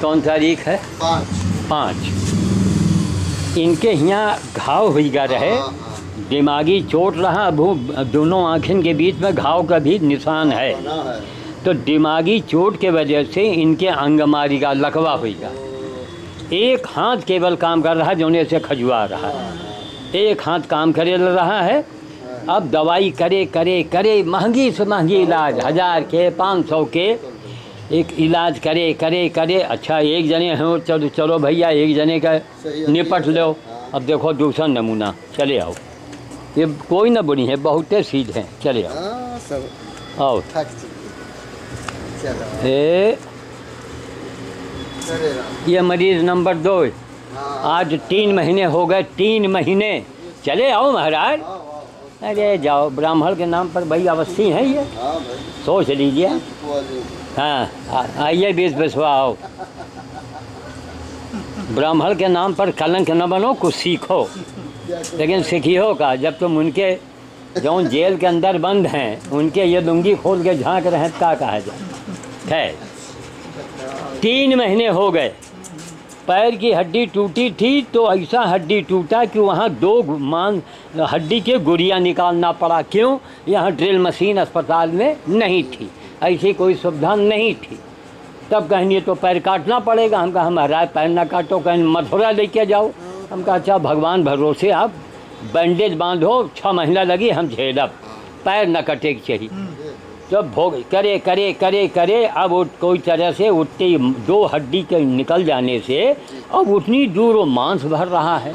कौन तारीख है? 5। इनके यहाँ घाव हुईगा रहे, दिमागी चोट रहा, अब दोनों आँखों के बीच में घाव का भी निशान है। तो दिमागी चोट के वजह से इनके अंगमारी का लकवा हुईगा। एक हाथ केवल काम कर रहा है, जोने से खजुआ रहा है, एक हाथ काम करे रहा है। अब दवाई करे करे करे, महंगी से महंगी इलाज, 1000 के 500 के एक इलाज करे करे करे। अच्छा एक जने हो, चलो चलो भैया एक जने का निपट लो। अब देखो दूसरा नमूना, चले आओ। ये कोई ना बुरी है, बहुत सीध हैं, चले आओ। आओ ये मरीज़ नंबर 2। आज 3 महीने हो गए, 3 महीने। चले आओ महाराज। अरे जाओ, ब्राह्मण के नाम पर भाई अवश्य है ये, सोच लीजिए। हाँ आइए 20 बिस्वा आओ। ब्राह्मण के नाम पर कलंक न बनो, कुछ सीखो। लेकिन सीखियो का, जब तुम उनके जो जेल के अंदर बंद हैं उनके ये लुंगी खोल के झांक रहे हैं, क्या कहा जाए। खैर 3 महीने हो गए। पैर की हड्डी टूटी थी तो ऐसा हड्डी टूटा कि वहाँ 2 हड्डी के गुड़िया निकालना पड़ा। क्यों? यहाँ ड्रिल मशीन अस्पताल में नहीं थी, ऐसी कोई सुविधा नहीं थी। तब कहेंगे तो पैर काटना पड़ेगा। हम कहा हमारा पैर ना काटो, कहीं मथुरा लेके जाओ। हम कहा अच्छा भगवान भरोसे आप बैंडेज बांधो, 6 महीना लगी हम झेलब, पैर न कटे चाहिए। जब भोग करे करे करे करे, अब कोई तरह से उतनी 2 हड्डी के निकल जाने से अब उतनी दूर वो मांस भर रहा है,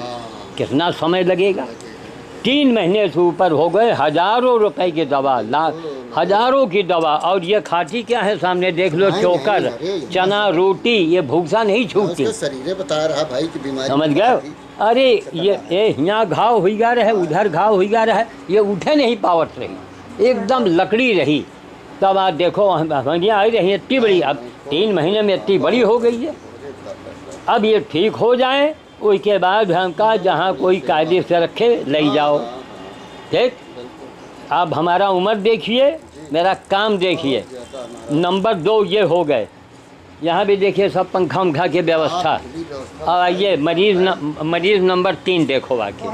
कितना समय लगेगा। 3 महीने से ऊपर हो गए, हज़ारों रुपए की दवा, हज़ारों की दवा। और ये खाती क्या है सामने देख लो, चोकर, चना, रोटी, ये भूसा नहीं छूटती। बता रहा भाई की बीमारी, समझ गए? अरे ये यहाँ घाव हुई गा रहा है, उधर घाव हुई गा रहा है, ये उठे नहीं पावत रही, एकदम लकड़ी रही। तब आज देखो हमारियाँ आई रही इतनी बड़ी, अब 3 महीने में इतनी बड़ी हो गई है। अब ये ठीक हो जाए, उसके बाद हमका जहाँ कोई कायदे से रखे ले जाओ। ठीक, अब हमारा उम्र देखिए, मेरा काम देखिए। नंबर 2 ये हो गए। यहाँ भी देखिए सब पंखा उंखा की व्यवस्था। और आइए मरीज़ नंबर 3 देखो आके।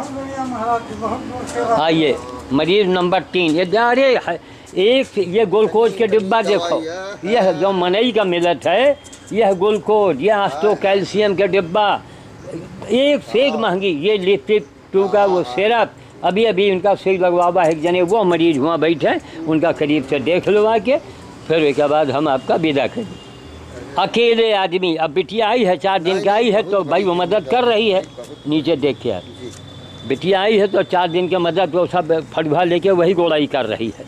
आइए मरीज़ नंबर 3। ये अरे एक ये ग्लूकोज के डिब्बा देखो, यह जो मनई का मिलत है, यह ग्लूकोज, यह आस्टो कैल्शियम के डिब्बा, एक से एक महंगी। ये लिपस्टिक 2 का वो सिरप, अभी अभी उनका सुई लगवा है एक जने, वो मरीज़ वहाँ बैठे, उनका करीब से देख लो आके, फिर उसके बाद हम आपका विदा करें। अकेले आदमी, अब बिटिया आई है 4 दिन का आई है तो भाई वो मदद कर रही है। नीचे देख के यार, बिटिया आई है तो 4 दिन की मदद वो सब फटवा लेके वही गोड़ाई कर रही है।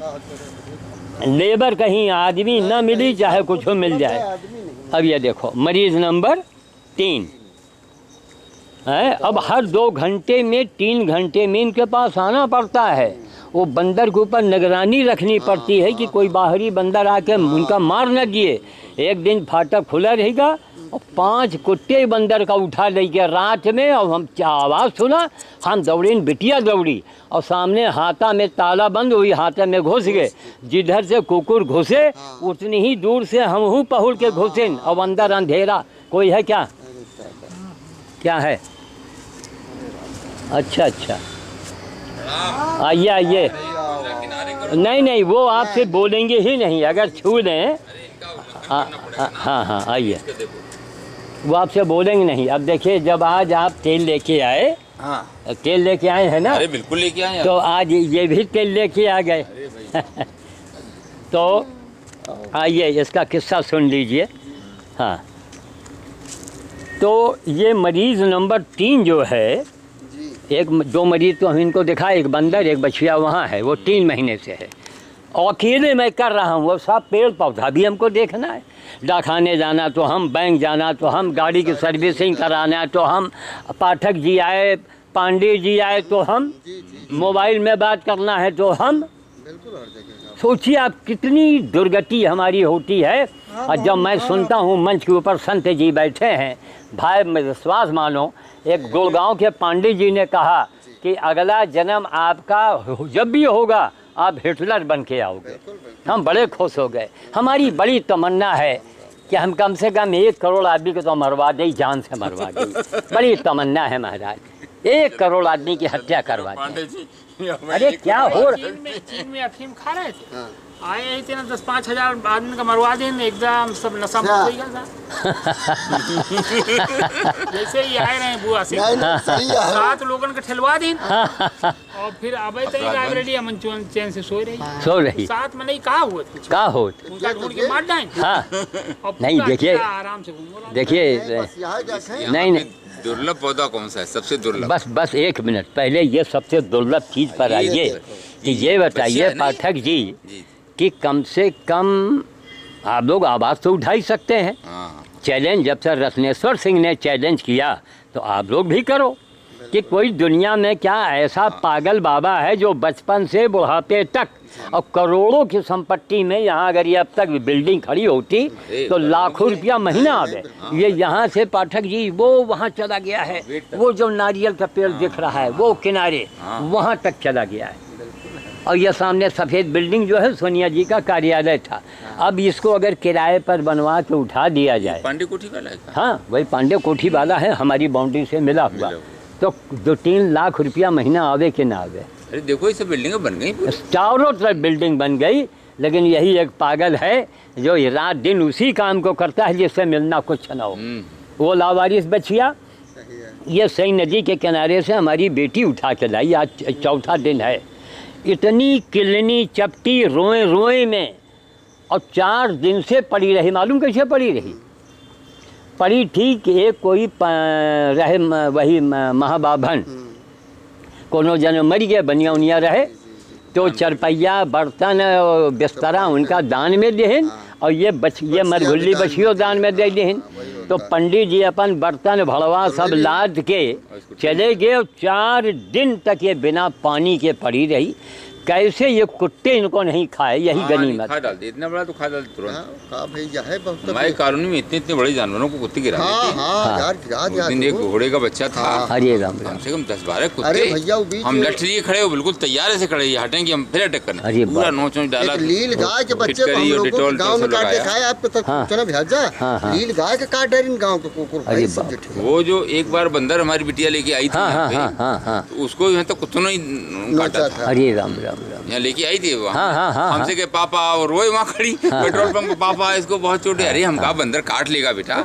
लेबर कहीं आदमी ना मिली, चाहे कुछ मिल जाए। अब ये देखो मरीज़ नंबर 3 है। अब हर 2 घंटे में 3 घंटे में इनके पास आना पड़ता है। वो बंदर के ऊपर निगरानी रखनी पड़ती है कि कोई बाहरी बंदर आके उनका मार न दिए। एक दिन फाटक खुला रहेगा और 5 कुत्ते बंदर का उठा लेके रात में, और हम आवाज़ सुना, हम दौड़ी, बिटिया दौड़ी और सामने हाथा में ताला बंद हुई, हाथे में घुस गए। जिधर से कुकुर घुसे उतनी ही दूर से हम हूँ पहुड़ के घुसे, और अंदर अंधेरा। कोई है क्या? क्या है? अच्छा अच्छा, आइए आइए। नहीं नहीं, वो आपसे बोलेंगे ही नहीं अगर छू दें। हाँ हाँ आइए, वो आपसे बोलेंगे नहीं। अब देखिए, जब आज आप तेल लेके आए, हाँ तेल लेके आए हैं ना? अरे बिल्कुल लेके आए। तो आज ये भी तेल लेके आ गए। तो आइए इसका किस्सा सुन लीजिए। हाँ, तो ये मरीज़ नंबर 3 जो है, 2 मरीज़ तो हम इनको दिखा, एक बंदर एक बछिया वहाँ है, वो 3 महीने से है। और अकेले मैं कर रहा हूँ, वो सब पेड़ पौधा भी हमको देखना है, डाकखाने जाना तो हम, बैंक जाना तो हम, गाड़ी की सर्विसिंग कराना तो हम, पाठक जी आए, पांडे जी आए तो हम, मोबाइल में बात करना है तो हम। सोचिए आप कितनी दुर्गति हमारी होती है। और जब मैं सुनता हूँ मंच के ऊपर संत जी बैठे हैं, भाई में विश्वास मानो, एक गुड़गांव के पांडे जी ने कहा कि अगला जन्म आपका जब भी होगा आप हिटलर बन के आओगे। हम बड़े खुश हो गए। हमारी बड़ी तमन्ना है कि हम कम से कम 1 करोड़ आदमी को तो मरवा दें, जान से मरवा दें। बड़ी तमन्ना है महाराज, 1 करोड़ आदमी की हत्या करवा दें। अरे क्या हो रहा? चीन में अफीम खा रहे थे, आए थे ना 10-5 हजार आदमी का मरवा दें, एकदम सब नशा मुक्त हो गया था। जैसे ही आए रहे बुआ से नहीं, सही है। 7 लोगन के ठेलवा दिन और फिर अब लाइब्रेरी अमन चैन से सो रही 7 में नहीं कहा हुआ का हो उनका ढूंढ के मार डालें। हाँ और नहीं, पूरा देखिए आराम से घूमो। देखिए बस यहाँ जाके नहीं नहीं, दुर्लभ पौधा कौन सा है सबसे दुर्लभ? बस 1 मिनट पहले ये सबसे दुर्लभ चीज़ पर आइए कि ये बताइए पाठक जी कि कम से कम आप लोग आवाज़ तो उठा ही सकते हैं। चैलेंज जब से रत्नेश्वर सिंह ने चैलेंज किया तो आप लोग भी करो कि कोई दुनिया में क्या ऐसा पागल बाबा है जो बचपन से बुढ़ापे तक और करोड़ों की संपत्ति में, यहाँ अगर ये अब तक बिल्डिंग खड़ी होती तो लाखों रुपया महीना आवे। ये यहाँ से पाठक जी वो वहाँ चला गया है, वो जो नारियल का पेड़ दिख रहा है वो किनारे वहाँ तक चला गया है। और ये सामने सफ़ेद बिल्डिंग जो है सोनिया जी का कार्यालय था। अब इसको अगर किराए पर बनवा के उठा दिया जाए, पांडे कोठी वाला है? हाँ वही पांडे कोठी वाला है, हमारी बाउंड्री से मिला हुआ, तो 2-3 लाख रुपया महीना आवे कि ना आवे। अरे देखो ये सब बिल्डिंगें बन गई, चारों तरफ बिल्डिंग बन गई, लेकिन यही एक पागल है जो रात दिन उसी काम को करता है जिससे मिलना कुछ ना हो। वो लावारिस बचिया ये सई नदी के किनारे से हमारी बेटी उठा के लाई, आज 4था दिन है। इतनी किलनी चपटी रोए रोए में, और 4 दिन से पड़ी रही। मालूम कैसे पड़ी रही? पड़ी थी कि एक कोई रहे वही महाबाभन कोनो जन मर गए, बनिया उनिया रहे, तो चरपैया बर्तन बिस्तरा उनका दान में देहन, और ये मरघुल्ली बछियो दान में दे देहन। तो पंडित जी अपन बर्तन भड़वा सब लाद के चले गए, और 4 दिन तक ये बिना पानी के पड़ी रही। कैसे ये कुत्ते इनको नहीं खाए, यही गनीमत। खा डालते, इतना बड़ा तो खा डालते तुरंत। हाँ भैया है बहुत। हमारे कॉलोनी में इतने बड़े जानवरों को कुत्ते गिरा देते हैं। हाँ यार उस दिन एक घोड़े का बच्चा था, अरे राम राम, कम से कम 10-12 अरे भैया वो कुत्ते बीच हम में- लठ लिए खड़े हो, बिल्कुल तैयार ऐसे खड़े, ये हटेंगे हम फिर अटैक करना। अरे पूरा बाप। नोच डाला, एक लील गाय के बच्चे को हम लोगों को गाँव में काट के खाए। आपको तक हाँ। चना भेजा हाँ। लील गाय के काट डाले इन गाँव के कुकुर। अरे भाई बाप। सब जो वो जो एक बार बंदर हमारी बिटिया लेके आई थी हाँ यहाँ हाँ पे, हाँ हाँ हाँ, तो उसको यहाँ तक कुत्तों ने ही काटा नोचा था। था। अरे राम राम राम। यहाँ लेके आई थी वहाँ, हाँ, हाँ, हाँ, हमसे के पापा, और रोए वहाँ खड़ी पेट्रोल पंप पे, पापा इसको बहुत चोट है। अरे हम कहा बंदर काट लेगा बेटा,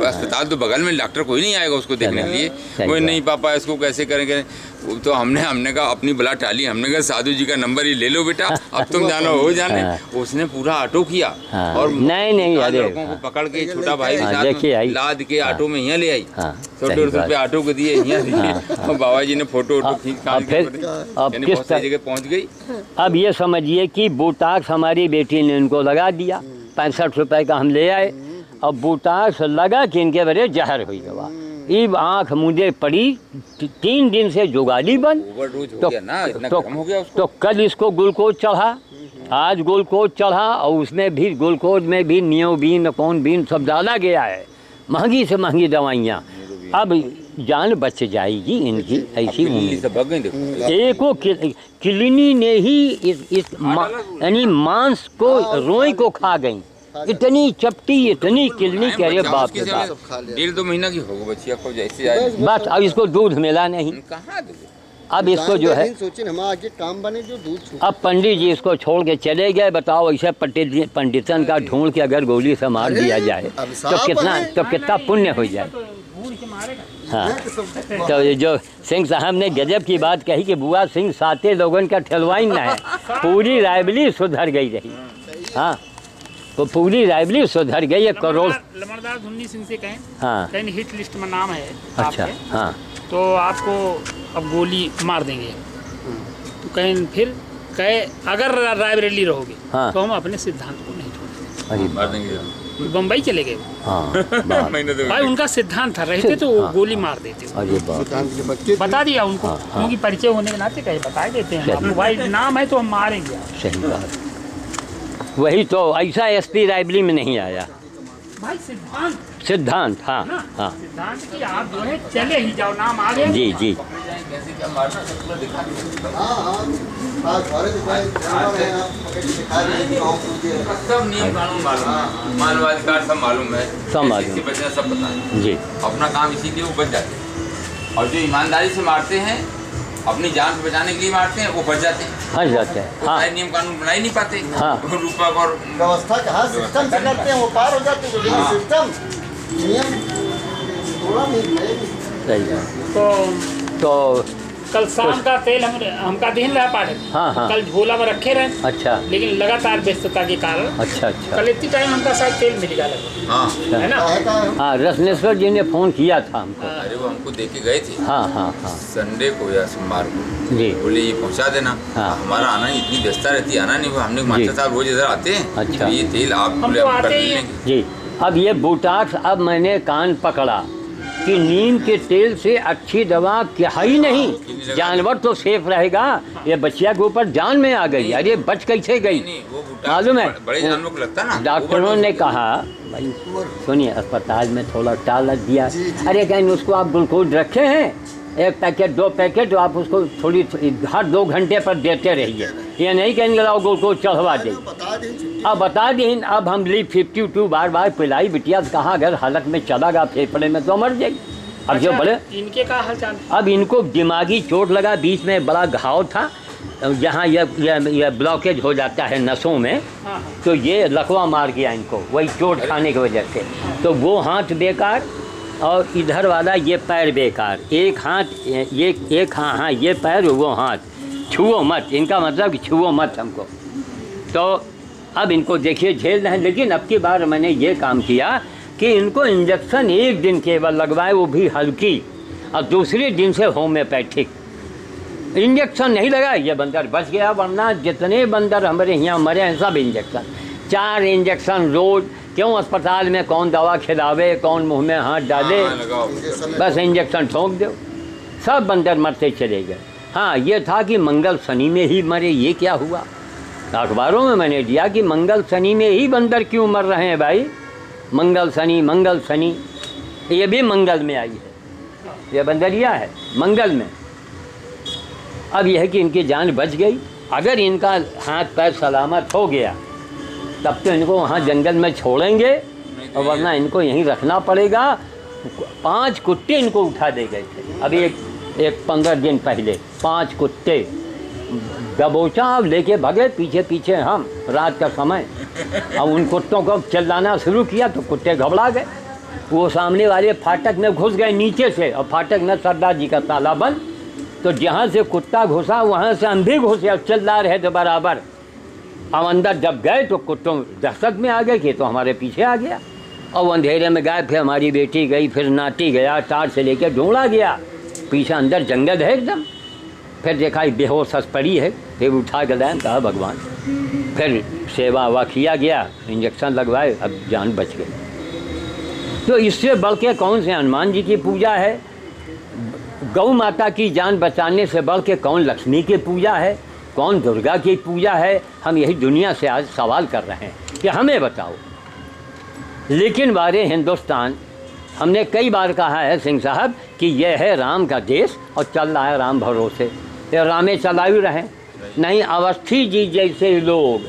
अस्पताल तो बगल में, डॉक्टर कोई नहीं आएगा उसको देखने के लिए। सही वो बात। नहीं पापा इसको कैसे करेंगे। तो हमने कहा अपनी बला टाली, हमने कहा साधु जी का नंबर ही ले लो बेटा, अब तुम जानो हो जाने। उसने पूरा ऑटो किया हाँ। और नहीं, चार अरे लड़कों को पकड़ के छोटा भाई के हाँ, साथ देखिए आई। लाद के ऑटो में यहाँ ले आई। हाँ, 100 सही रुपये ऑटो को दिए, यहाँ दिए, और बाबा जी ने फोटो खींच अब के फिर अब यानी किस बहुत सही जगह पहुँच गई। अब ये समझिए कि बोटाक्स हमारी बेटी ने इनको लगा दिया, 65 रुपए का हम ले आए, और बोटाक्स लगा कि इनके बड़े जहर हुई गवा। इब आँख मुझे पड़ी, 3 दिन से जुगाली बंद। ओवरडोज हो तो, गया ना, इतना गर्म हो गया उसको। तो कल इसको ग्लूकोज चढ़ा, आज ग्लूकोज चढ़ा, और उसमें भी ग्लूकोज में भी नियोबीन कौन बीन सब डाला गया है, महंगी से महंगी दवाइयाँ। अब जान बच जाएगी इनकी, ऐसी दिल्ली उम्मीद। से भाग गई देखो। एको किलनी ने ही इस यानी मांस को रोई को खा गई। इतनी चपटी, इतनी किलनी, कह रहे बाप रे बाप। 1.5-2 महीना की होगा बच्चिया को, जैसे आए बस अब इसको दूध मिला नहीं। कहाँ दूध? अब इसको जो है, सोचिए हम आगे काम बने जो दूध अब पंडित जी इसको छोड़ के चले गए। बताओ ऐसे पंडितन का ढूंढ के अगर गोली से मार दिया जाए तो कितना पुण्य हो जाए। हाँ, तो ये जो सिंह साहब ने गजब की बात कही कि बुआ सिंह 7 लोगों का ठेलवाई ना है, पूरी रायबली सुधर गई रही। हाँ, तो पूरी रायबली सुधर गई। 1 करोड़। लमरदार धुन्नी सिंह से कहें, हाँ कहीं हिट लिस्ट में नाम है अच्छा, आपके, हाँ तो आपको अब गोली मार देंगे। तो कहीं फिर कहे अगर रायबरेली रहोगे हाँ। तो हम अपने सिद्धांत को नहीं छोड़ेंगे। अरे मार देंगे। बम्बई चले गए हाँ बाप, महीने तो भाई, उनका सिद्धांत था, रहते तो वो गोली मार देते। अरे बाप, बच्चे बता दिया उनको, हाँ, हाँ। क्योंकि परिचय होने के नाते कहे बता देते हैं आपको, भाई नाम है तो हम मारेंगे आप। सही बात। वही तो, ऐसा एसपी रायबली में नहीं आया। भाई सिद्धांत सिद्धांत, हाँ ना? हाँ सिद्धांत की आप जो है चले ही जाओ, नाम आ गया। जी जी। कैसे क्या मारना सब पूरा दिखा दीजिए। हाँ हाँ घर दिखाई जानवर है, आप पकड़ के दिखा रहे हैं। सब नियम कानून मालूम है, मानवाधिकार सब मालूम है, सब मालूम। कैसे बचना सब पता है। जी अपना काम इसी के लिए वो बच जाते हैं, और जो ईमानदारी से मारते हैं, अपनी जान को बचाने के लिए मारते हैं, वो बच जाते हैं। फंस जाते हैं। वो हाँ सारे नियम कानून बना ही नहीं पाते। हाँ। रूपक और व्यवस्था कहाँ सिस्टम से करते हैं, वो पार हो जाते हैं। लेकिन सिस्टम नियम थोड़ा नहीं है। सही है। तो तो कल शाम का तेल हमका दिन रहा पाठक। हाँ, हाँ। कल झोला में रखे रहे, अच्छा लेकिन लगातार व्यस्तता के कारण अच्छा अच्छा। कल इतनी टाइम हमका शायद तेल मिल गया लगभग, हाँ, है ना? काहे का है? हाँ, रत्नेश्वर जी ने फ़ोन किया था हमको। अरे वो हमको दे के गए थे हाँ हाँ हाँ संडे को या सोमवार को, जी बोले ये पहुंचा देना। हाँ। हमारा आना इतनी व्यस्तता रहती है, आना नहीं हुआ। हमने मास्टर साहब रोज इधर आते हैं, अच्छा। तो ये तेल आप हम बोले तो आप कर आते ही हैं। लेंगे। जी। अब ये बोटाक्स, अब मैंने कान पकड़ा कि नीम के तेल से अच्छी दवा क्या ही नहीं। जानवर तो सेफ रहेगा, ये बच्चिया के ऊपर जान में आ गई। अरे बच कैसे गई नहीं, वो बूटा मालूम है? बड़े जानवर को लगता ना। डॉक्टरों ने कहा भाई सुनिए, अस्पताल में थोड़ा टाल दिया। अरे कहीं उसको आप ग्लूकोज रखे हैं, 1 पैकेट 2 पैकेट, तो आप उसको थोड़ी हर 2 घंटे पर देते रहिए। ये नहीं कहेंगे लाओ ग्लूकोज चढ़वा दे। बता दें अब बता दें, अब हम ली 52 बार बार पिलाई बिटिया तो कहाँ अगर हालत में चलागा फेफड़े में तो मर जाएगी। अब जो अच्छा, बड़े इनके का हालचाल? अब इनको दिमागी चोट लगा, बीच में बड़ा घाव था जहाँ यह ब्लॉकेज हो जाता है नसों में, हाँ, तो ये लकवा मार गया इनको, वही चोट खाने की वजह से। तो वो हाथ बेकार और इधर वाला ये पैर बेकार। एक हाथ ये एक हाँ ये पैर वो हाथ, छुओ मत, इनका मतलब कि छुओ मत हमको। तो अब इनको देखिए झेल रहे हैं। लेकिन अब की बार मैंने ये काम किया कि इनको इंजेक्शन 1 दिन केवल लगवाए, वो भी हल्की, और दूसरे दिन से होम्योपैथिक। इंजेक्शन नहीं लगा, ये बंदर बच गया, वरना जितने बंदर हमारे यहाँ मरे हैं सब इंजेक्शन, 4 इंजेक्शन रोज। क्यों अस्पताल में कौन दवा खिलावे, कौन मुंह में हाथ डाले, हाँ, लगाओ। बस इंजेक्शन ठोक दो, सब बंदर मरते चले गए। हाँ, ये था कि मंगल शनि में ही मरे, ये क्या हुआ? अखबारों में मैंने दिया कि मंगल शनि में ही बंदर क्यों मर रहे हैं भाई, मंगल शनि। ये भी मंगल में आई है, ये बंदरिया है मंगल में। अब यह है कि इनकी जान बच गई। अगर इनका हाथ पैर सलामत हो गया तब तो इनको वहाँ जंगल में छोड़ेंगे, और वरना इनको यहीं रखना पड़ेगा। 5 कुत्ते इनको उठा दे गए थे अभी एक 15 दिन पहले, 5 कुत्ते दबोचा अब लेके भगे पीछे पीछे हम रात का समय। अब उन कुत्तों को चिल्लाना शुरू किया तो कुत्ते घबरा गए, वो सामने वाले फाटक में घुस गए नीचे से, और फाटक में सरदार जी का ताला बंद। तो जहाँ से कुत्ता घुसा वहाँ से हम भी घुसे, अब चिल्ला रहे थे बराबर। अब अंदर जब गए तो कुत्तों दहशत में आ गए कि तो हमारे पीछे आ गया, और अंधेरे में गए। फिर हमारी बेटी गई, फिर नाती गया, टार से लेकर ढूंढा गया, पीछे अंदर जंगल है एकदम। फिर देखा बेहोश पड़ी है, फिर उठा के लाए, कहा भगवान। फिर सेवा हुआ किया गया, इंजेक्शन लगवाए, अब जान बच गई। तो इससे बढ़ के कौन से हनुमान जी की पूजा है, गौ माता की जान बचाने से बढ़ के कौन लक्ष्मी की पूजा है, कौन दुर्गा की पूजा है? हम यही दुनिया से आज सवाल कर रहे हैं कि हमें बताओ। लेकिन बारे हिंदुस्तान, हमने कई बार कहा है सिंह साहब कि यह है राम का देश और चल रहा है राम भरोसे, ये रामे चला ही रहे। नहीं, अवस्थी जी जैसे लोग,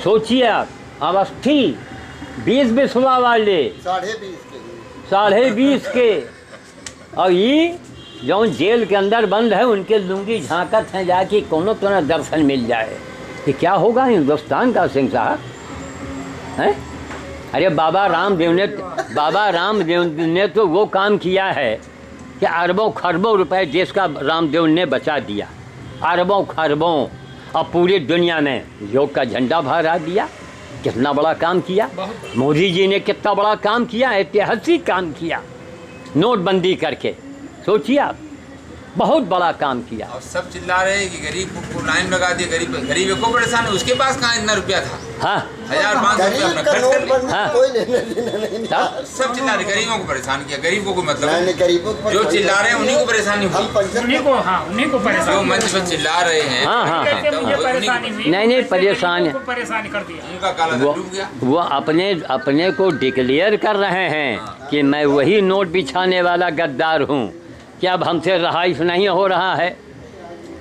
सोचिए आप, अवस्थी 20 बिस्वा वाले 20.5 के, और ये जो जेल के अंदर बंद है उनके लुंगी झांकत हैं जाके कोनो तो ना दर्शन मिल जाए। कि क्या होगा हिंदुस्तान का सिंह साहब हैं? अरे बाबा रामदेव ने तो वो काम किया है कि अरबों खरबों रुपए देश का रामदेव ने बचा दिया, अरबों खरबों, और पूरी दुनिया में योग का झंडा फहरा दिया। कितना बड़ा काम किया मोदी जी ने, कितना बड़ा काम किया, ऐतिहासिक काम किया नोटबंदी करके। सोचिए आप, बहुत बड़ा काम किया। और सब चिल्ला रहे हैं कि गरीब को लाइन लगा दिए, गरीब को परेशान है, उसके पास कहाँ इतना रुपया था। हाँ 1500 रुपया अपना गरीब का खर्च नोट कर लिया। बनने हाँ। कोई लेना देना नहीं था। सब चिल्ला रहे, गरीबों को परेशान किया, गरीबों को मतलब नहीं, गरीबों को जो चिल्ला रहे हैं उन्हीं को परेशानी हम हुई। पंचर उन्हीं को, हाँ उन्हीं को जो परेशानी, मंच पर चिल्ला रहे हैं, हाँ, हाँ, हाँ। कैसे मुझे तो परेशानी हुई, नहीं, नहीं, कैसे परेशान गरीबों को परेशान कर दिया। उनका काला धन वो डूब गया। वो अपने को डिक्लेयर कर रहे हैं कि मैं वही नोट बिछाने वाला गद्दार हूँ। क्या अब हमसे रहाइश नहीं हो रहा है?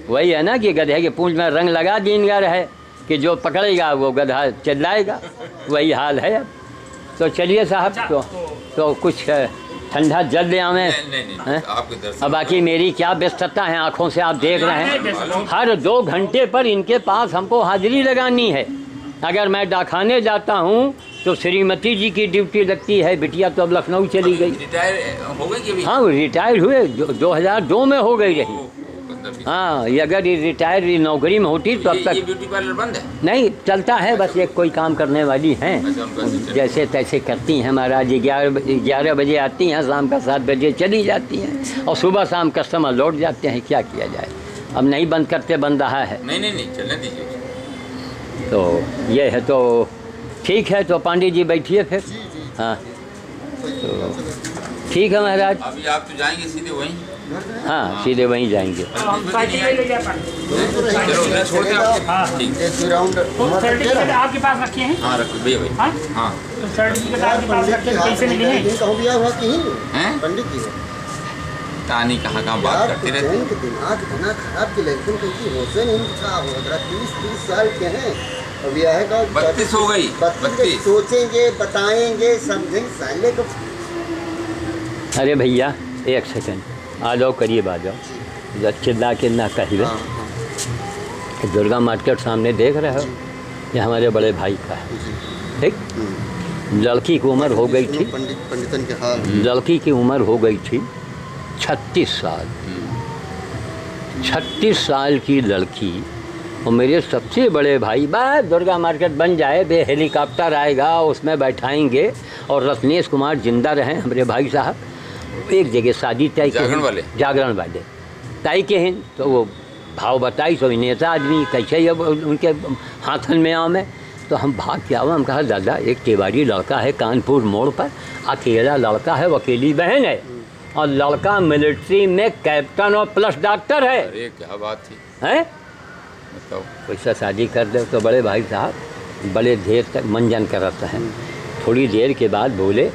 वही है ना कि गधे के पूंछ में रंग लगा दीनगर है कि जो पकड़ेगा वो गधा चिल्लाएगा। वही हाल है अब। तो चलिए साहब, तो कुछ ठंडा जल ले आवें। नहीं, आपके दर्शन। अब बाकी मेरी क्या व्यस्तता है, आंखों से आप देख रहे हैं। हर 2 घंटे पर इनके पास हमको हाजिरी लगानी है। अगर मैं डाकखाने जाता हूँ तो श्रीमती जी की ड्यूटी लगती है। बिटिया तो अब लखनऊ चली गई। रिटायर हो गई कि अभी? हाँ वो रिटायर हुए, 2002 में हो गई रही। 15-20। हाँ ये अगर ये रिटायर नौकरी में होती तो अब ये तक ब्यूटी पार्लर बंद है? नहीं चलता है। बस एक कोई काम करने वाली हैं, अच्छा, उनका assistant। जैसे तैसे करती हैं महाराज। 11 बजे आती हैं, शाम का 7 बजे चली जाती हैं और सुबह शाम कस्टमर लौट जाते हैं। क्या किया जाए, अब नहीं बंद करते बन रहा है। नहीं चलने दीजिए। तो ये है, तो ठीक है। तो पांडे जी बैठिए फिर। हाँ तो ठीक है महाराज। अभी आप तो जाएंगे सीधे वहीं? हाँ सीधे वहीं जाएंगे। हम साइकिल ले जाते हैं। चलो उधर छोड़ दें आप। हाँ। ठीक। एक राउंड तो सर्टिफिकेट आपके पास रखे हैं? हाँ रखो भैया भाई। हाँ? हाँ तो सर्टिफिकेट आपके पास रखे हैं, कैसे मिले हैं? कहूँ बिया हुआ कि हैं? पंडित जी तानी कहाँ बात करते रहते के दिमाग इतना खराब कि लड़कियों की होश नहीं था। हो 30 साल के हैं और ब्याह का 32 हो गई। 32 सोचेंगे, बताएंगे, समझेंगे साले को। अरे भैया एक सेकंड आ जाओ, करीब आ जाओ। जब चिल्ला के ना कहिए। हाँ, हाँ। दुर्गा मार्केट सामने देख रहे हो, ये हमारे बड़े भाई का है। ठीक, लड़की की उम्र हो गई थी, पंडितन के हाल। लड़की की उम्र हो गई थी 36 साल। 36 साल की लड़की और मेरे सबसे बड़े भाई, बस दुर्गा मार्केट बन जाए, बे हेलीकॉप्टर आएगा उसमें बैठाएंगे और रत्नेश कुमार जिंदा रहें हमारे भाई साहब, एक जगह शादी तय के जागरण वाले तय के हैं। तो वो भाव बताई, सो नेता आदमी कैसे अब उनके हाथन में आम है। तो हम भाग के आओ, हम कहा दादा एक तिवारी लड़का है कानपुर मोड़ पर, अकेला लड़का है, वो अकेली बहन है और लड़का मिलिट्री में कैप्टन और प्लस डॉक्टर है। अरे क्या बात थी। हैं बताओ। वैसा शादी कर दे। तो बड़े भाई साहब बड़े देर तक मंजन करते हैं। थोड़ी देर के बाद बोले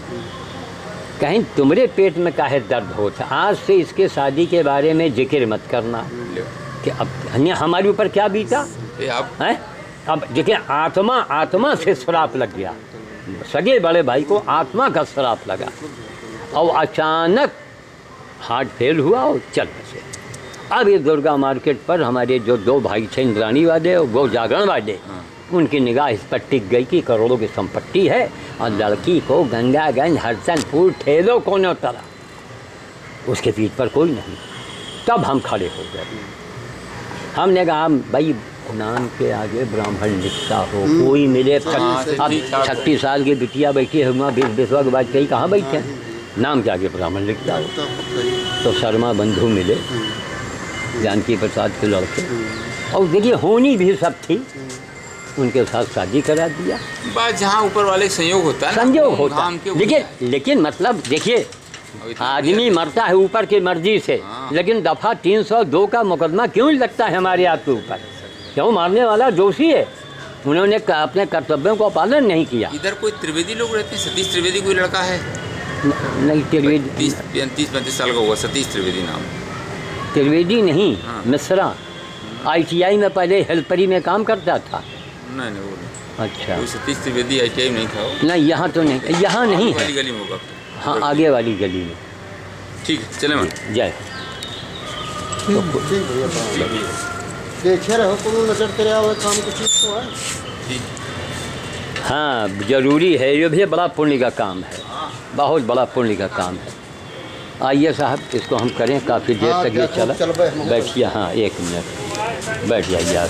कहीं तुम्हारे पेट में काहे दर्द होता, आज से इसके शादी के बारे में जिक्र मत करना कि अब हमारे ऊपर क्या बीता आप हैं। अब देखिए आत्मा से श्राप लग गया, सगे बड़े भाई को आत्मा का श्राप लगा और अचानक हार्ट फेल हुआ और चल बसे। अब ये दुर्गा मार्केट पर हमारे जो 2 भाई थे इंद्राणी वाले और वो जागरण वाले, उनकी निगाह इस पर टिक गई कि करोड़ों की संपत्ति है और लड़की को गंगागंज हरसनपुर ठेलो कोनो तरह, उसके पीठ पर कोई नहीं। तब हम खड़े हो गए। हमने कहा भाई नाम के आगे ब्राह्मण लिखता हो, कोई मिले। अब 36 साल की बिटिया बैठी है वहाँ, 20 के बाद कहीं कहाँ बैठे हैं, नाम के आगे ब्राह्मण लिखता हो। तो शर्मा बंधु मिले, जानकी प्रसाद के लड़के, और देखिए होनी भी सब थी, उनके साथ शादी करा दिया। बात जहाँ ऊपर वाले संयोग होता है, संयोग होता है। लेकिन मतलब देखिए आदमी मरता है ऊपर की मर्जी से, लेकिन दफ़ा 302 का मुकदमा क्यों लगता है हमारे आपके ऊपर? क्यों? मारने वाला दोषी है, उन्होंने अपने कर्तव्यों का पालन नहीं किया। इधर कोई त्रिवेदी लोग रहते हैं, सतीश त्रिवेदी कोई लड़का है? नहीं त्रिवेदी, 30-35 साल का हुआ, सतीश त्रिवेदी नाम। त्रिवेदी नहीं, मिश्रा। ITI में पहले हेल्परी में काम करता था। नहीं वो नहीं। अच्छा, कोई सतीश त्रिवेदी ITI में नहीं था वो? नहीं यहाँ तो नहीं, यहाँ नहीं वाली है। गली में होगा। हाँ आगे वाली गली में। ठीक है चले मन। जय। देखे रहो कोनो नजर तेरे आवे काम कुछ तो है। ठीक। हाँ जरूरी है, ये भी बड़ा पुण्य का काम है, बहुत बड़ा पुण्य का काम है। आइए साहब इसको हम करें, काफ़ी देर तक ये चला। बैठिए, हाँ 1 मिनट बैठ जाइए आप।